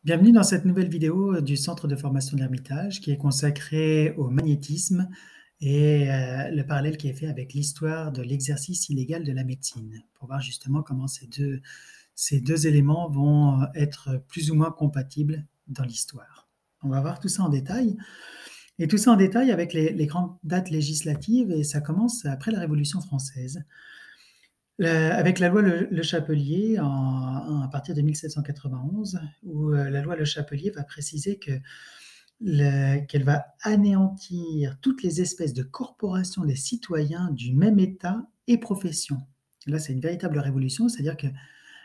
Bienvenue dans cette nouvelle vidéo du Centre de formation de l'Ermitage qui est consacrée au magnétisme et le parallèle qui est fait avec l'histoire de l'exercice illégal de la médecine, pour voir justement comment ces deux éléments vont être plus ou moins compatibles dans l'histoire. On va voir tout ça en détail, et tout ça en détail avec les grandes dates législatives, et ça commence après la Révolution française. Avec la loi Le Chapelier, à partir de 1791, où la loi Le Chapelier va préciser qu'elle va anéantir toutes les espèces de corporations des citoyens du même État et profession. Là, c'est une véritable révolution, c'est-à-dire qu'il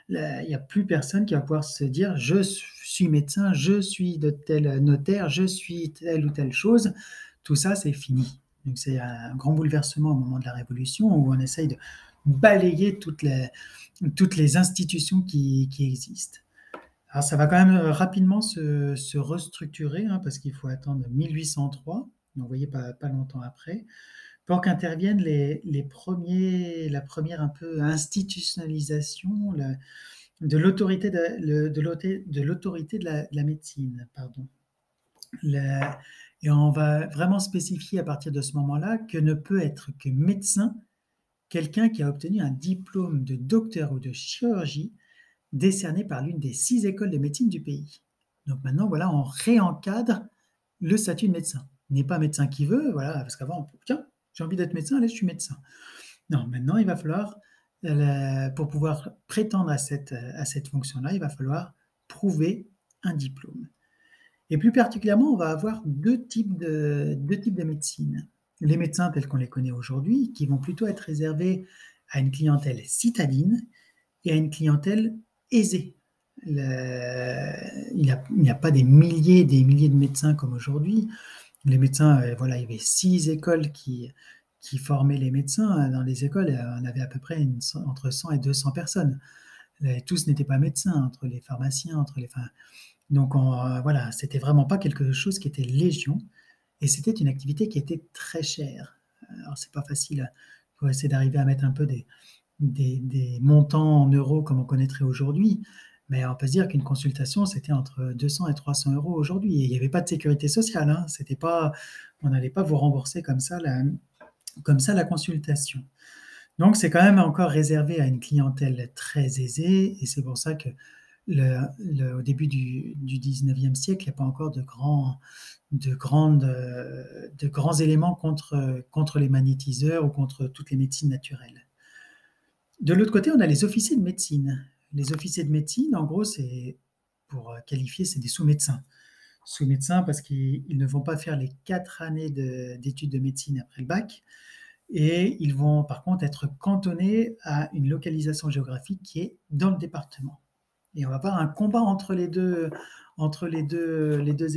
n'y a plus personne qui va pouvoir se dire « je suis médecin, je suis de tel notaire, je suis telle ou telle chose ». Tout ça, c'est fini. Donc c'est un grand bouleversement au moment de la Révolution où on essaye de balayer toutes les institutions qui existent. Alors ça va quand même rapidement se restructurer, parce qu'il faut attendre 1803, donc vous voyez pas longtemps après, pour qu'interviennent la première un peu institutionnalisation de l'autorité de la médecine. Pardon. Et on va vraiment spécifier à partir de ce moment-là que ne peut être que médecin quelqu'un qui a obtenu un diplôme de docteur ou de chirurgie décerné par l'une des 6 écoles de médecine du pays. Donc maintenant, voilà, on réencadre le statut de médecin. Il n'est pas médecin qui veut, voilà, parce qu'avant, tiens, j'ai envie d'être médecin, allez, je suis médecin. Non, maintenant, il va falloir, pour pouvoir prétendre à cette fonction-là, il va falloir prouver un diplôme. Et plus particulièrement, on va avoir deux types de médecine. Les médecins tels qu'on les connaît aujourd'hui, qui vont plutôt être réservés à une clientèle citadine et à une clientèle aisée. Il n'y a pas des milliers et des milliers de médecins comme aujourd'hui. Les médecins, voilà, il y avait 6 écoles qui formaient les médecins. Dans les écoles, on avait à peu près entre 100 et 200 personnes. Tous n'étaient pas médecins, entre les pharmaciens, donc voilà, c'était vraiment pas quelque chose qui était légion, et c'était une activité qui était très chère. Alors c'est pas facile, pour essayer d'arriver à mettre un peu des montants en euros comme on connaîtrait aujourd'hui, mais on peut se dire qu'une consultation, c'était entre 200 et 300 euros aujourd'hui, et il n'y avait pas de sécurité sociale, c'était pas, on n'allait pas vous rembourser comme ça la consultation. Donc c'est quand même encore réservé à une clientèle très aisée, et c'est pour ça que au début du 19e siècle, il n'y a pas encore de grands éléments contre les magnétiseurs ou contre toutes les médecines naturelles. De l'autre côté, on a les officiers de médecine. Les officiers de médecine, en gros, c'est pour qualifier, c'est des sous-médecins. Sous-médecins parce qu'ils ne vont pas faire les 4 années d'études de médecine après le bac, et ils vont par contre être cantonnés à une localisation géographique qui est dans le département. Et on va avoir un combat entre les deux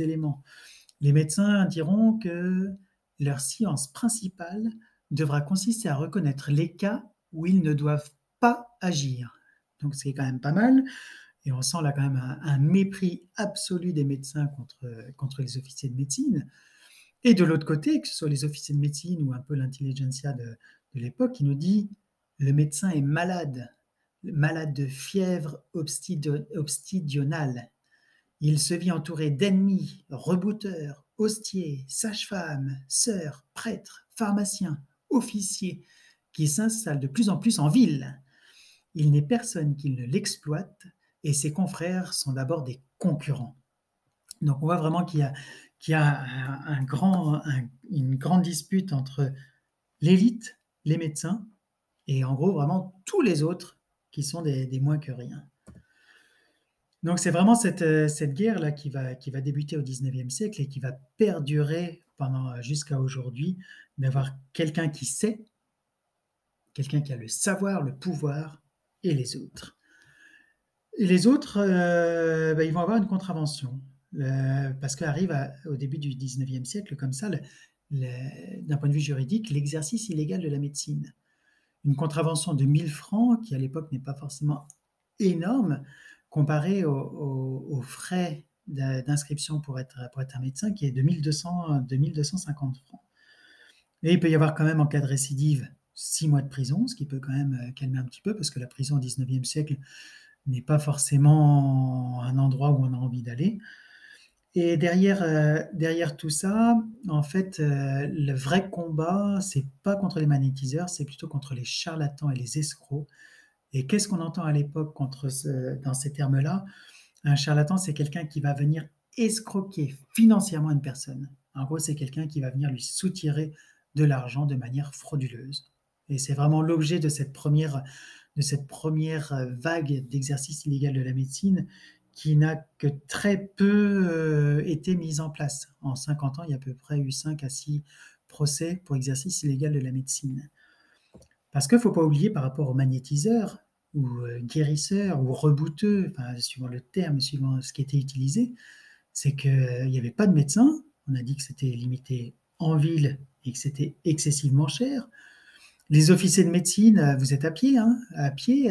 éléments. Les médecins diront que leur science principale devra consister à reconnaître les cas où ils ne doivent pas agir. Donc c'est quand même pas mal, et on sent là quand même un mépris absolu des médecins contre les officiers de médecine. Et de l'autre côté, que ce soit les officiers de médecine ou un peu l'intelligentsia de l'époque, qui nous dit le médecin est malade de fièvre obstidionale. Il se vit entouré d'ennemis, rebouteurs, hostiers, sages-femmes, sœurs, prêtres, pharmaciens, officiers, qui s'installent de plus en plus en ville. Il n'est personne qui ne l'exploite, et ses confrères sont d'abord des concurrents. Donc on voit vraiment qu'il y a une grande dispute entre l'élite, les médecins, et en gros vraiment tous les autres qui sont des moins que rien. Donc c'est vraiment cette guerre-là qui va débuter au 19e siècle et qui va perdurer jusqu'à aujourd'hui, d'avoir quelqu'un qui sait, quelqu'un qui a le savoir, le pouvoir, et les autres. Et les autres, ils vont avoir une contravention, parce qu'arrive au début du 19e siècle, comme ça, d'un point de vue juridique, l'exercice illégal de la médecine. Une contravention de 1000 francs, qui à l'époque n'est pas forcément énorme, comparé aux frais d'inscription pour être un médecin, qui est de 1250 francs. Et il peut y avoir quand même, en cas de récidive, 6 mois de prison, ce qui peut quand même calmer un petit peu, parce que la prison au 19e siècle n'est pas forcément un endroit où on a envie d'aller. Et derrière tout ça, en fait, le vrai combat, c'est pas contre les magnétiseurs, c'est plutôt contre les charlatans et les escrocs. Et qu'est-ce qu'on entend à l'époque dans ces termes-là? Un charlatan, c'est quelqu'un qui va venir escroquer financièrement une personne. En gros, c'est quelqu'un qui va venir lui soutirer de l'argent de manière frauduleuse. Et c'est vraiment l'objet de cette première vague d'exercice illégal de la médecine qui n'a que très peu été mise en place. En 50 ans, il y a à peu près eu 5 à 6 procès pour exercice illégal de la médecine. Parce qu'il ne faut pas oublier par rapport aux magnétiseurs, ou guérisseurs, ou rebouteux, enfin, suivant le terme, suivant ce qui était utilisé, c'est qu'il n'y avait pas de médecin. On a dit que c'était limité en ville et que c'était excessivement cher. Les officiers de médecine, vous êtes à pied, hein, à pied,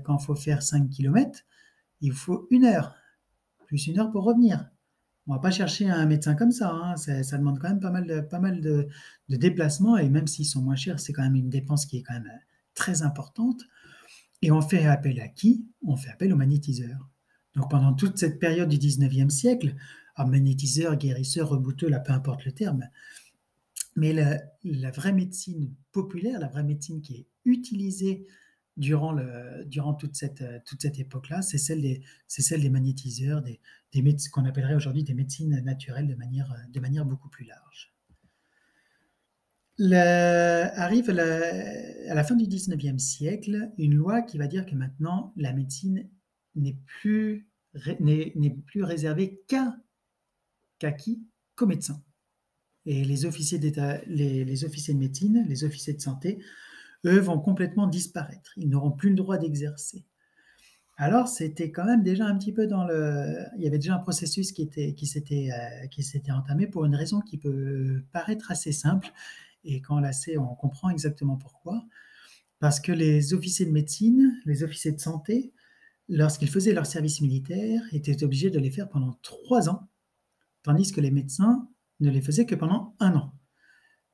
quand il faut faire 5 kilomètres, il vous faut 1 heure, plus 1 heure pour revenir. On va pas chercher un médecin comme ça, hein. Ça demande quand même pas mal de déplacements, et même s'ils sont moins chers, c'est quand même une dépense qui est quand même très importante. Et on fait appel à qui? On fait appel aux magnétiseurs. Donc pendant toute cette période du 19e siècle, magnétiseurs, guérisseurs, rebouteux, là, peu importe le terme, mais la vraie médecine populaire, la vraie médecine qui est utilisée durant toute cette époque-là, c'est celle des magnétiseurs, qu'on appellerait aujourd'hui des médecines naturelles de manière beaucoup plus large. Arrive à la fin du 19e siècle une loi qui va dire que maintenant la médecine n'est plus réservée qu'à qui? Qu'aux médecins. Et les officiers d'État, les officiers de médecine, les officiers de santé, eux vont complètement disparaître. Ils n'auront plus le droit d'exercer. Alors, c'était quand même déjà un petit peu il y avait déjà un processus qui s'était entamé pour une raison qui peut paraître assez simple. Et quand on la sait, on comprend exactement pourquoi. Parce que les officiers de médecine, les officiers de santé, lorsqu'ils faisaient leur service militaire, étaient obligés de les faire pendant 3 ans, tandis que les médecins ne les faisaient que pendant 1 an.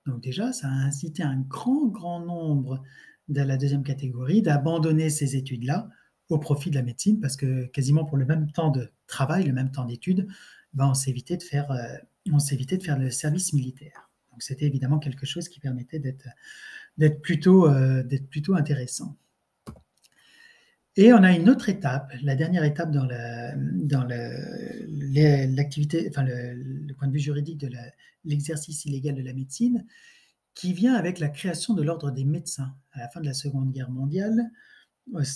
Donc déjà, ça a incité un grand, grand nombre de la deuxième catégorie d'abandonner ces études-là au profit de la médecine, parce que quasiment pour le même temps de travail, le même temps d'études, on s'évitait de faire le service militaire. Donc c'était évidemment quelque chose qui permettait d'être plutôt intéressant. Et on a une autre étape, la dernière étape dans l'activité, enfin le point de vue juridique de l'exercice illégal de la médecine, qui vient avec la création de l'ordre des médecins. À la fin de la Seconde Guerre mondiale,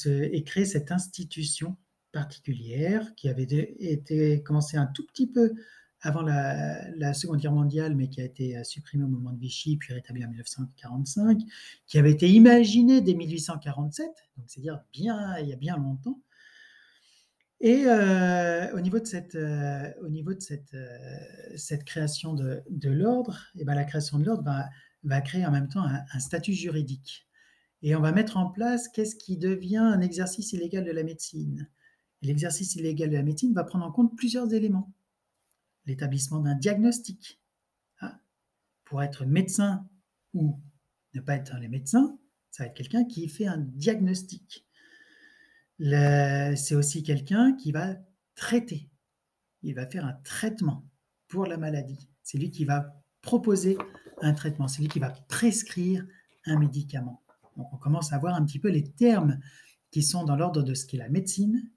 est créée cette institution particulière qui avait été commencée un tout petit peu avant la Seconde Guerre mondiale, mais qui a été supprimée au moment de Vichy, puis rétablie en 1945, qui avait été imaginée dès 1847, donc c'est-à-dire il y a bien longtemps. Et au niveau de cette création de l'ordre, la création de l'ordre va créer en même temps un statut juridique. Et on va mettre en place qu'est-ce qui devient un exercice illégal de la médecine. Et l'exercice illégal de la médecine va prendre en compte plusieurs éléments. L'établissement d'un diagnostic. Pour être médecin ou ne pas être les médecins, ça va être quelqu'un qui fait un diagnostic. C'est aussi quelqu'un qui va traiter. Il va faire un traitement pour la maladie. C'est lui qui va proposer un traitement. C'est lui qui va prescrire un médicament. Donc on commence à voir un petit peu les termes qui sont dans l'ordre de ce qu'est la médecine,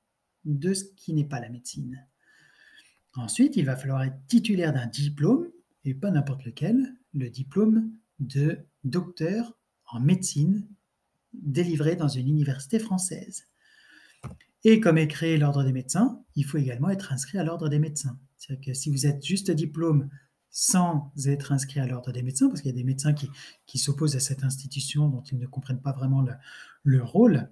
de ce qui n'est pas la médecine. Ensuite, il va falloir être titulaire d'un diplôme, et pas n'importe lequel, le diplôme de docteur en médecine délivré dans une université française. Et comme est créé l'ordre des médecins, il faut également être inscrit à l'ordre des médecins. C'est-à-dire que si vous êtes juste diplôme sans être inscrit à l'ordre des médecins, parce qu'il y a des médecins qui s'opposent à cette institution dont ils ne comprennent pas vraiment le rôle,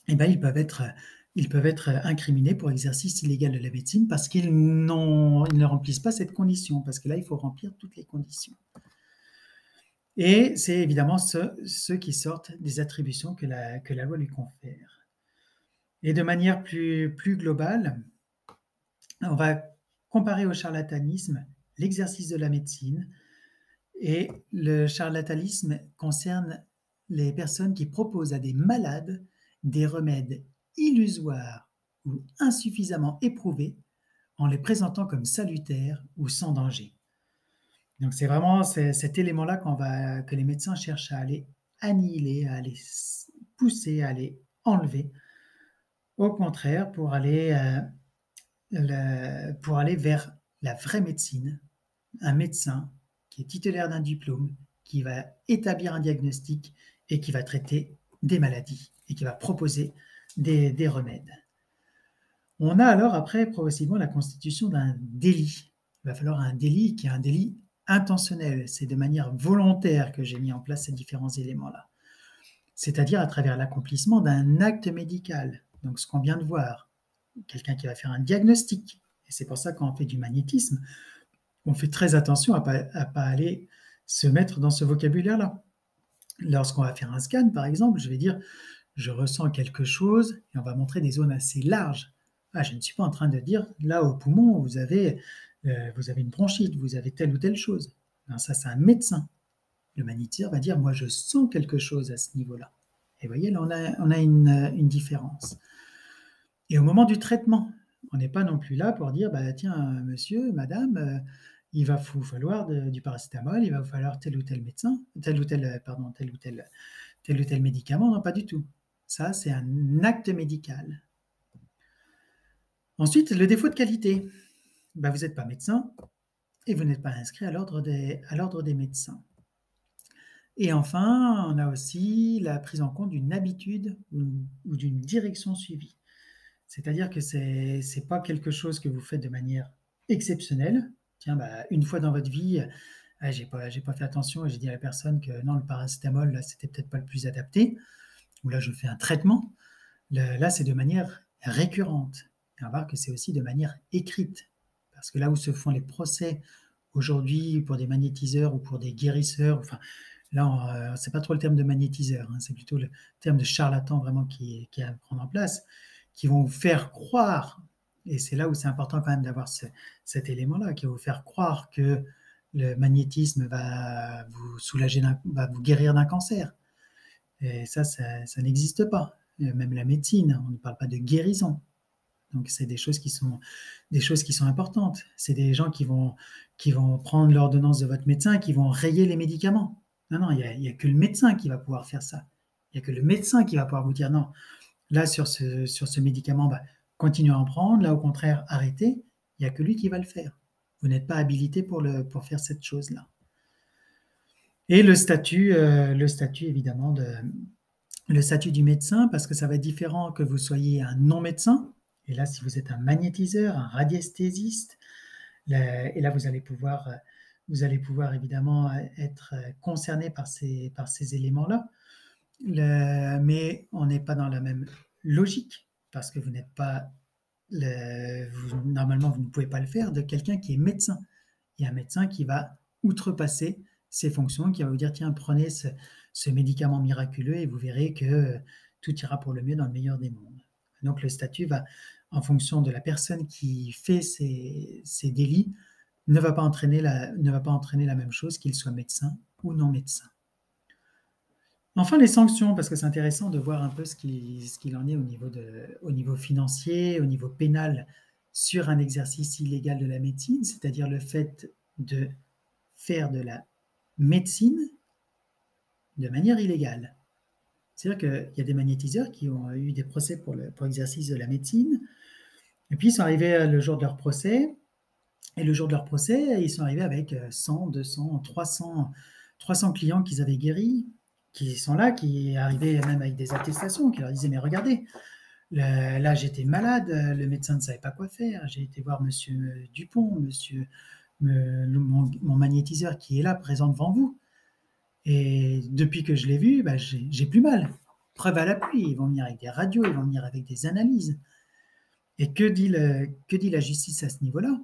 ils peuvent être incriminés pour exercice illégal de la médecine parce qu'ils ne remplissent pas cette condition, parce que là, il faut remplir toutes les conditions. Et c'est évidemment ceux qui sortent des attributions que la loi lui confère. Et de manière plus globale, on va comparer au charlatanisme l'exercice de la médecine. Et le charlatanisme concerne les personnes qui proposent à des malades des remèdes illusoires ou insuffisamment éprouvés en les présentant comme salutaires ou sans danger. Donc c'est vraiment cet élément-là que les médecins cherchent à aller annihiler, à aller pousser, à aller enlever. Au contraire, pour aller vers la vraie médecine, un médecin qui est titulaire d'un diplôme, qui va établir un diagnostic et qui va traiter des maladies et qui va proposer des remèdes. On a alors après progressivement la constitution d'un délit. Il va falloir un délit qui est un délit intentionnel. C'est de manière volontaire que j'ai mis en place ces différents éléments-là. C'est-à-dire à travers l'accomplissement d'un acte médical. Donc ce qu'on vient de voir, quelqu'un qui va faire un diagnostic. Et c'est pour ça quand on fait du magnétisme, on fait très attention à pas aller se mettre dans ce vocabulaire-là. Lorsqu'on va faire un scan, par exemple, je vais dire « je ressens quelque chose » et on va montrer des zones assez larges. Ah, je ne suis pas en train de dire « là, au poumon, vous avez une bronchite, vous avez telle ou telle chose ». Non, ça, c'est un médecin. Le magnétiseur va dire « moi, je sens quelque chose à ce niveau-là ». Et vous voyez, là, on a une différence. Et au moment du traitement, on n'est pas non plus là pour dire bah, « tiens, monsieur, madame, il va vous falloir du paracétamol, il va vous falloir tel ou tel médecin, tel ou tel médicament ». Non, pas du tout. Ça, c'est un acte médical. Ensuite, le défaut de qualité. Bah, vous n'êtes pas médecin et vous n'êtes pas inscrit à l'ordre des médecins. Et enfin, on a aussi la prise en compte d'une habitude ou d'une direction suivie. C'est-à-dire que ce n'est pas quelque chose que vous faites de manière exceptionnelle. Tiens, bah, une fois dans votre vie, j'ai pas fait attention et j'ai dit à la personne que non, le paracétamol, là, c'était peut-être pas le plus adapté. Ou là, je fais un traitement. Là, c'est de manière récurrente. Et on va voir que c'est aussi de manière écrite. Parce que là où se font les procès aujourd'hui pour des magnétiseurs ou pour des guérisseurs, enfin, là, c'est pas trop le terme de magnétiseur, hein, c'est plutôt le terme de charlatan vraiment qui est à prendre en place, qui vont vous faire croire, et c'est là où c'est important quand même d'avoir cet élément-là, qui va vous faire croire que le magnétisme va vous soulager, va vous guérir d'un cancer. Et ça n'existe pas. Même la médecine, on ne parle pas de guérison. Donc c'est des choses qui sont importantes. C'est des gens qui vont prendre l'ordonnance de votre médecin et qui vont rayer les médicaments. Non, il n'y a que le médecin qui va pouvoir faire ça. Il n'y a que le médecin qui va pouvoir vous dire non, là sur ce médicament, bah, continuez à en prendre, là au contraire, arrêtez. Il n'y a que lui qui va le faire. Vous n'êtes pas habilité pour faire cette chose-là. Et le statut évidemment le statut du médecin, parce que ça va être différent que vous soyez un non-médecin. Et là, si vous êtes un magnétiseur, un radiesthésiste, et là, vous allez pouvoir évidemment être concerné par ces éléments-là. Mais on n'est pas dans la même logique, parce que vous n'êtes pas, normalement, vous ne pouvez pas le faire de quelqu'un qui est médecin. Il y a un médecin qui va outrepasser ses fonctions, qui va vous dire, tiens, prenez ce médicament miraculeux et vous verrez que tout ira pour le mieux dans le meilleur des mondes. Donc le statut va, en fonction de la personne qui fait ces délits, ne va pas entraîner la même chose qu'il soit médecin ou non médecin. Enfin, les sanctions, parce que c'est intéressant de voir un peu ce qu'il en est au niveau financier, au niveau pénal, sur un exercice illégal de la médecine, c'est-à-dire le fait de faire de la médecine de manière illégale. C'est-à-dire qu'il y a des magnétiseurs qui ont eu des procès pour l'exercice de la médecine, et puis ils sont arrivés le jour de leur procès, et le jour de leur procès, ils sont arrivés avec 100, 200, 300 clients qu'ils avaient guéris, qui sont là, qui arrivaient même avec des attestations, qui leur disaient « mais regardez, là j'étais malade, le médecin ne savait pas quoi faire, j'ai été voir monsieur Dupont, mon magnétiseur qui est là, présent devant vous, et depuis que je l'ai vu, bah, j'ai plus mal. Preuve à l'appui, ils vont venir avec des radios, ils vont venir avec des analyses. Et que dit la justice à ce niveau-là?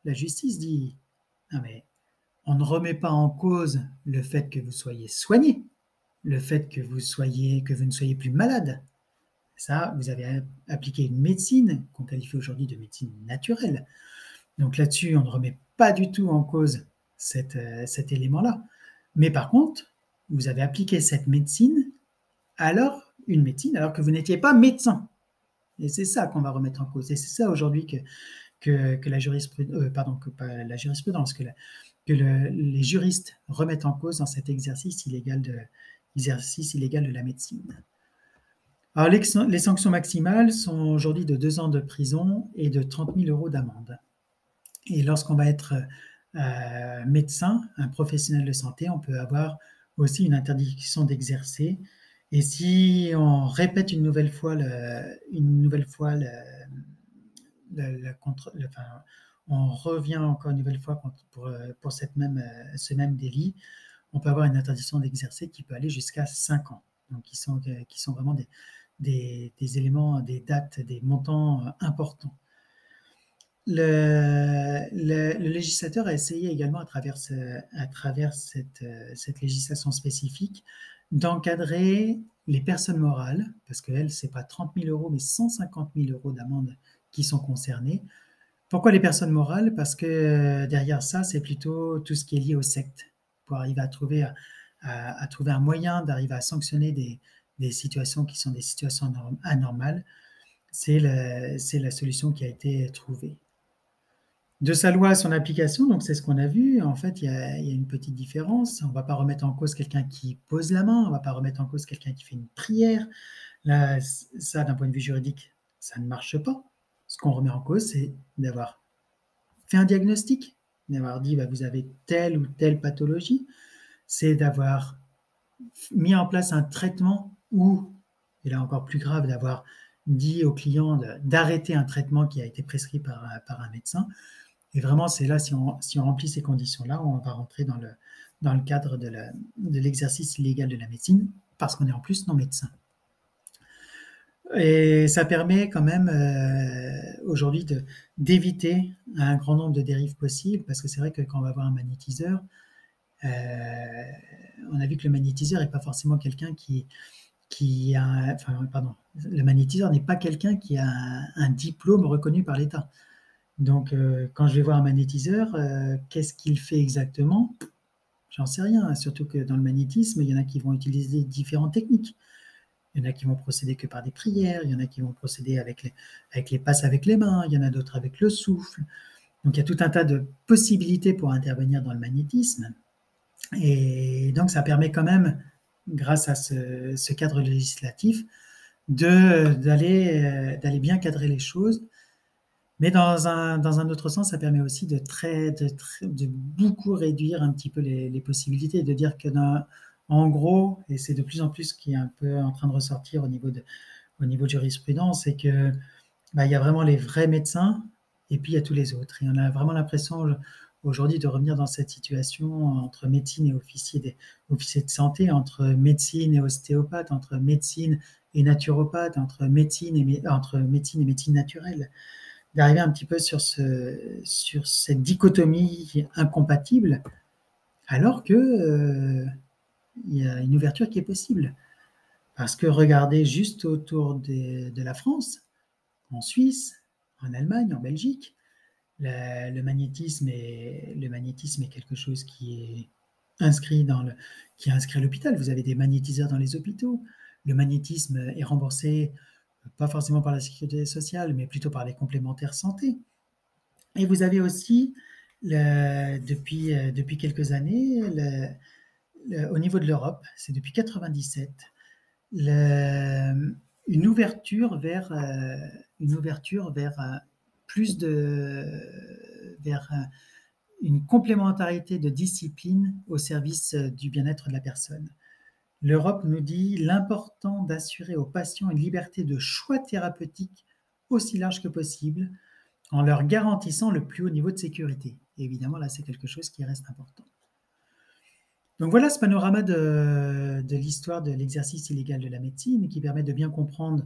La justice dit « non mais on ne remet pas en cause le fait que vous soyez soigné, le fait que vous ne soyez plus malade. Ça, vous avez appliqué une médecine qu'on qualifie aujourd'hui de médecine naturelle. Donc là-dessus, on ne remet pas du tout en cause cet élément-là. Mais par contre, vous avez appliqué cette médecine, alors que vous n'étiez pas médecin. Et c'est ça qu'on va remettre en cause. Et c'est ça aujourd'hui que la jurisprudence, pardon, que pas la jurisprudence, les juristes remettent en cause dans cet exercice illégal de la médecine. Alors, les sanctions maximales sont aujourd'hui de 2 ans de prison et de 30 000 euros d'amende. Et lorsqu'on va être médecin, un professionnel de santé, on peut avoir aussi une interdiction d'exercer. Et si on répète une nouvelle fois enfin, on revient encore une nouvelle fois pour ce même délit, on peut avoir une interdiction d'exercer qui peut aller jusqu'à 5 ans. Donc, qui sont vraiment des éléments, des dates, des montants importants. Le législateur a essayé également, à travers cette législation spécifique, d'encadrer les personnes morales, parce qu'elles, ce n'est pas 30 000 euros, mais 150 000 euros d'amende qui sont concernés. Pourquoi les personnes morales? Parce que derrière ça, c'est plutôt tout ce qui est lié aux sectes, pour arriver à trouver un moyen d'arriver à sanctionner des situations qui sont des situations anormales. C'est la solution qui a été trouvée. De sa loi à son application, donc c'est ce qu'on a vu, en fait, il y a une petite différence. On ne va pas remettre en cause quelqu'un qui pose la main, on ne va pas remettre en cause quelqu'un qui fait une prière. Là, ça, d'un point de vue juridique, ça ne marche pas. Ce qu'on remet en cause, c'est d'avoir fait un diagnostic, d'avoir dit vous avez telle ou telle pathologie, c'est d'avoir mis en place un traitement ou, et là encore plus grave, d'avoir dit au client d'arrêter un traitement qui a été prescrit par un médecin. Et vraiment, c'est là, si on remplit ces conditions-là, on va rentrer dans le cadre de l'exercice illégal de la médecine, parce qu'on est en plus non médecin. Et ça permet quand même aujourd'hui d'éviter un grand nombre de dérives possibles, parce que c'est vrai que quand on va voir un magnétiseur, on a vu que le magnétiseur n'est pas forcément quelqu'un le magnétiseur n'est pas quelqu'un qui a un diplôme reconnu par l'État. Donc, quand je vais voir un magnétiseur, qu'est-ce qu'il fait exactement? J'en sais rien, surtout que dans le magnétisme, il y en a qui vont utiliser différentes techniques. Il y en a qui vont procéder que par des prières, il y en a qui vont procéder avec les passes avec les mains, il y en a d'autres avec le souffle. Donc, il y a tout un tas de possibilités pour intervenir dans le magnétisme. Et donc, ça permet quand même, grâce à ce cadre législatif, d'aller bien cadrer les choses. Mais dans un autre sens, ça permet aussi de beaucoup réduire un petit peu les possibilités, de dire que en gros, et c'est de plus en plus ce qui est un peu en train de ressortir au niveau de jurisprudence, c'est que il y a vraiment les vrais médecins et puis il y a tous les autres. Et on a vraiment l'impression aujourd'hui de revenir dans cette situation entre médecine et officier de santé, entre médecine et ostéopathe, entre médecine et naturopathe, entre médecine et médecine naturelle, d'arriver un petit peu sur cette dichotomie incompatible, alors que il y a une ouverture qui est possible. Parce que regardez juste autour de la France, en Suisse, en Allemagne, en Belgique, le magnétisme est quelque chose qui est inscrit à l'hôpital. Vous avez des magnétiseurs dans les hôpitaux. Le magnétisme est remboursé pas forcément par la sécurité sociale, mais plutôt par les complémentaires santé. Et vous avez aussi, depuis quelques années, au niveau de l'Europe, c'est depuis 1997, une ouverture vers plus vers une complémentarité de disciplines au service du bien-être de la personne. L'Europe nous dit l'important d'assurer aux patients une liberté de choix thérapeutique aussi large que possible, en leur garantissant le plus haut niveau de sécurité. Et évidemment, là, c'est quelque chose qui reste important. Donc voilà ce panorama de l'histoire de l'exercice illégal de la médecine, qui permet de bien comprendre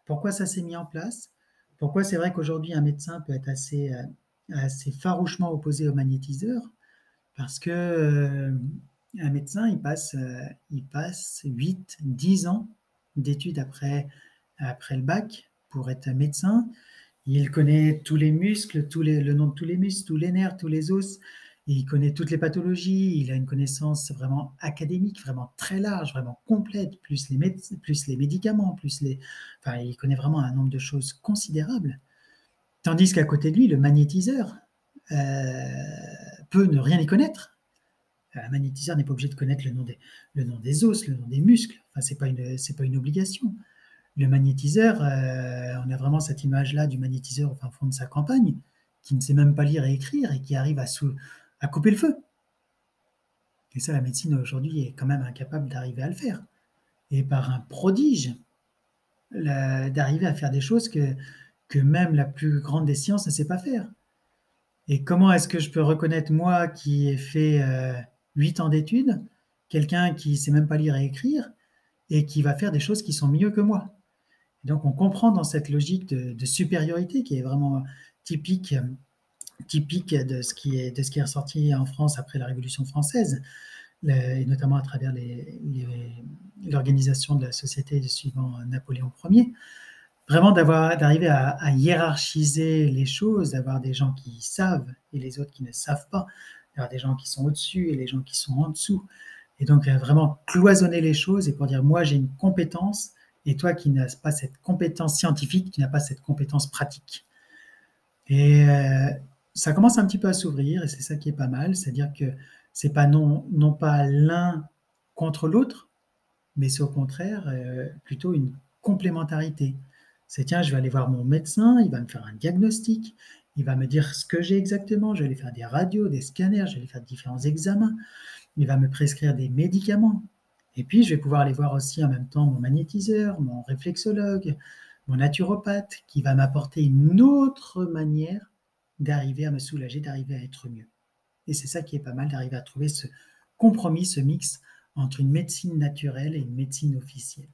pourquoi ça s'est mis en place, pourquoi c'est vrai qu'aujourd'hui un médecin peut être assez farouchement opposé au magnétiseur, parce que un médecin, il passe 8, 10 ans d'études après le bac pour être médecin. Il connaît tous les muscles, le nom de tous les muscles, tous les nerfs, tous les os. Et il connaît toutes les pathologies, il a une connaissance vraiment académique, vraiment très large, vraiment complète, plus les médicaments, enfin, il connaît vraiment un nombre de choses considérables. Tandis qu'à côté de lui, le magnétiseur peut ne rien y connaître. Un magnétiseur n'est pas obligé de connaître le nom des os, le nom des muscles. Enfin, c'est pas une obligation. Le magnétiseur, on a vraiment cette image-là du magnétiseur au fin fond de sa campagne, qui ne sait même pas lire et écrire et qui arrive à couper le feu. Et ça, la médecine aujourd'hui est quand même incapable d'arriver à le faire. Et par un prodige, d'arriver à faire des choses que même la plus grande des sciences ne sait pas faire. Et comment est-ce que je peux reconnaître, moi, qui ai fait 8 ans d'études, quelqu'un qui ne sait même pas lire et écrire, et qui va faire des choses qui sont mieux que moi? Et donc, on comprend dans cette logique de supériorité qui est vraiment typique, typique de ce qui est ressorti en France après la Révolution française, et notamment à travers l'organisation de la société suivant Napoléon Ier. Vraiment d'arriver à hiérarchiser les choses, d'avoir des gens qui savent et les autres qui ne savent pas, d'avoir des gens qui sont au-dessus et les gens qui sont en dessous. Et donc, vraiment cloisonner les choses et pour dire, moi, j'ai une compétence et toi qui n'as pas cette compétence scientifique, tu n'as pas cette compétence pratique. Et ça commence un petit peu à s'ouvrir et c'est ça qui est pas mal, c'est-à-dire que c'est pas non pas l'un contre l'autre, mais c'est au contraire plutôt une complémentarité. C'est tiens, je vais aller voir mon médecin, il va me faire un diagnostic, il va me dire ce que j'ai exactement, je vais aller faire des radios, des scanners, je vais aller faire différents examens, il va me prescrire des médicaments. Et puis, je vais pouvoir aller voir aussi en même temps mon magnétiseur, mon réflexologue, mon naturopathe, qui va m'apporter une autre manière d'arriver à me soulager, d'arriver à être mieux. Et c'est ça qui est pas mal, d'arriver à trouver ce compromis, ce mix entre une médecine naturelle et une médecine officielle.